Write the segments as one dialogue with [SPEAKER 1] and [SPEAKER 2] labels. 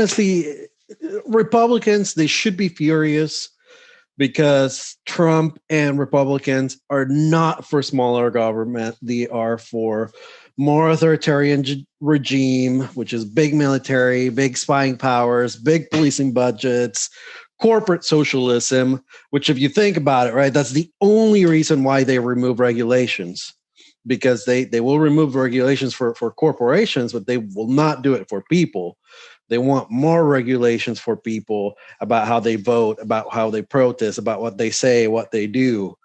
[SPEAKER 1] honestly, Republicans, they should be furious because Trump and Republicans are not for smaller government. They are for more authoritarian regime, which is big military, big spying powers, big policing budgets, corporate socialism, which if you think about it, right, that's the only reason why they remove regulations. Because they will remove regulations for corporations, but they will not do it for people. They want more regulations for people about how they vote, about how they protest, about what they say, what they do.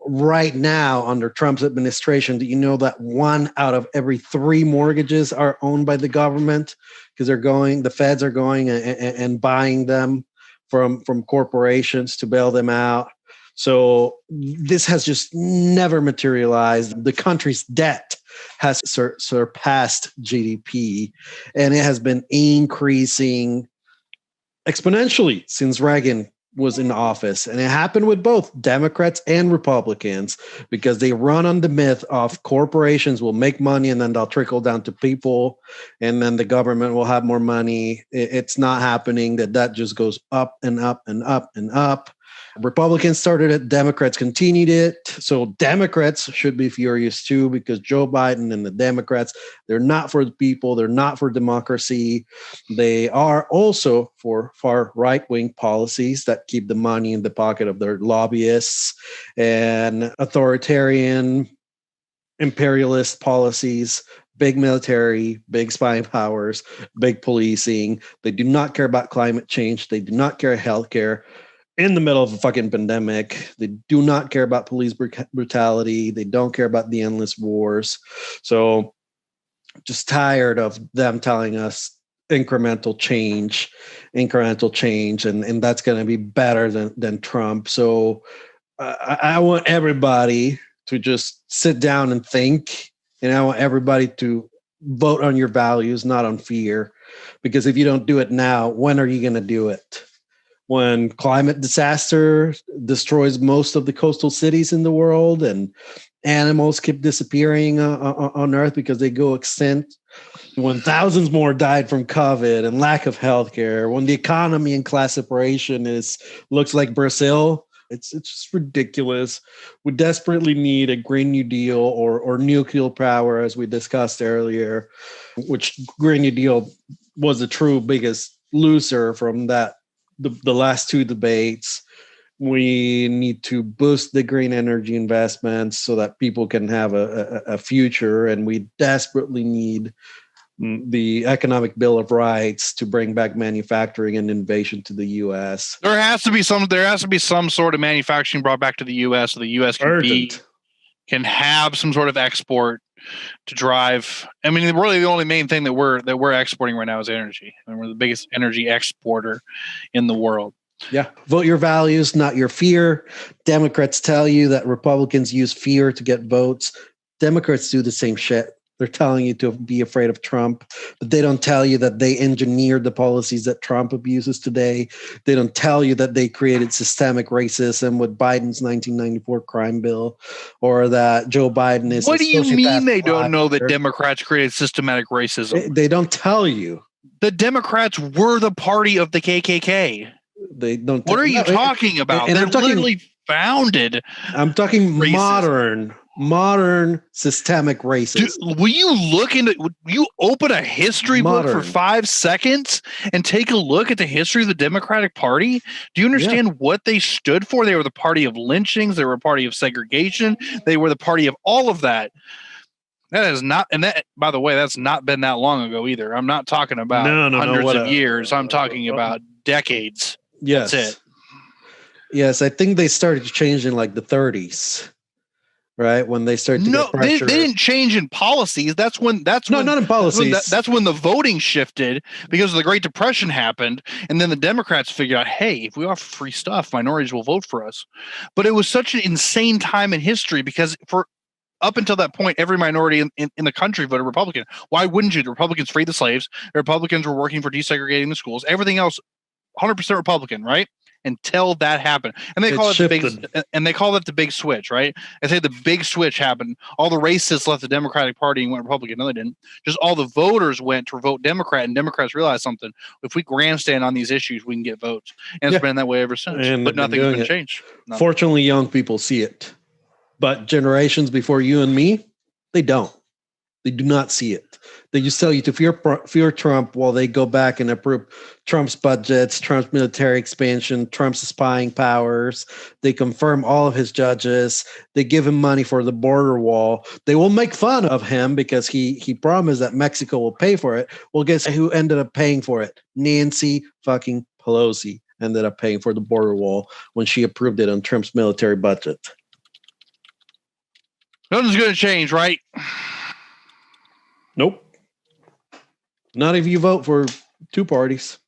[SPEAKER 1] Right now, under Trump's administration, do you know that 1 out of every 3 mortgages are owned by the government? Because the feds are going and buying them from corporations to bail them out. So this has just never materialized. The country's debt has surpassed GDP, and it has been increasing exponentially since Reagan was in office. And it happened with both Democrats and Republicans because they run on the myth of corporations will make money and then they'll trickle down to people and then the government will have more money. It's not happening. That just goes up and up and up and up. Republicans started it, Democrats continued it. So Democrats should be furious too because Joe Biden and the Democrats, they're not for the people, they're not for democracy. They are also for far right-wing policies that keep the money in the pocket of their lobbyists and authoritarian imperialist policies, big military, big spying powers, big policing. They do not care about climate change. They do not care healthcare. In the middle of a fucking pandemic. They do not care about police brutality. They don't care about the endless wars. So just tired of them telling us incremental change, and that's going to be better than Trump. So I want everybody to just sit down and think, and I want everybody to vote on your values, not on fear. Because if you don't do it now, when are you going to do it? When climate disaster destroys most of the coastal cities in the world and animals keep disappearing on Earth because they go extinct, when thousands more died from COVID and lack of healthcare, when the economy and class separation looks like Brazil, it's just ridiculous. We desperately need a Green New Deal or nuclear power, as we discussed earlier, which Green New Deal was the true biggest loser from that. The last 2 debates. We need to boost the green energy investments so that people can have a future, and we desperately need the Economic Bill of Rights to bring back manufacturing and innovation to the U.S.
[SPEAKER 2] There has to be some sort of manufacturing brought back to the U.S. so the U.S. can have some sort of export to drive. I mean, really, the only main thing that we're exporting right now is energy, and we're the biggest energy exporter in the world.
[SPEAKER 1] Yeah, vote your values, not your fear. Democrats tell you that Republicans use fear to get votes. Democrats do the same shit. They're telling you to be afraid of Trump, but they don't tell you that they engineered the policies that Trump abuses today. They don't tell you that they created systemic racism with Biden's 1994 crime bill, or that Joe Biden is.
[SPEAKER 2] What do you mean they don't know that Democrats created systematic racism?
[SPEAKER 1] They don't tell you.
[SPEAKER 2] The Democrats were the party of the KKK.
[SPEAKER 1] They don't.
[SPEAKER 2] What are you talking about? They're literally founded.
[SPEAKER 1] I'm talking racism. Modern systemic racism.
[SPEAKER 2] Will you open a history book for 5 seconds and take a look at the history of the Democratic Party? Do you understand what they stood for? They were the party of lynchings. They were a party of segregation. They were the party of all of that. That is not, and that, by the way, that's not been that long ago either. I'm not talking about hundreds of years. I'm talking about decades.
[SPEAKER 1] Yes.
[SPEAKER 2] That's it.
[SPEAKER 1] Yes, I think they started changing like the 30s. Right when they started to get pressure.
[SPEAKER 2] They didn't change in policies. Not in
[SPEAKER 1] policies.
[SPEAKER 2] That's when the voting shifted because the Great Depression happened, and then the Democrats figured out, hey, if we offer free stuff, minorities will vote for us. But it was such an insane time in history because for up until that point, every minority in the country voted Republican. Why wouldn't you? The Republicans freed the slaves. The Republicans were working for desegregating the schools. Everything else, 100% Republican, right? until that happened. And they call it the big switch, right? I say the big switch happened. All the racists left the Democratic Party and went Republican. No, they didn't. Just all the voters went to vote Democrat, and Democrats realized something. If we grandstand on these issues, we can get votes. And it's been that way ever since. But nothing's been changed. Nothing.
[SPEAKER 1] Fortunately, young people see it. But generations before you and me, they don't. They do not see it. They just tell you to fear Trump while they go back and approve Trump's budgets, Trump's military expansion, Trump's spying powers. They confirm all of his judges. They give him money for the border wall. They will make fun of him because he promised that Mexico will pay for it. Well, guess who ended up paying for it? Nancy fucking Pelosi ended up paying for the border wall when she approved it on Trump's military budget.
[SPEAKER 2] Nothing's going to change, right?
[SPEAKER 1] Nope. Not if you vote for two parties.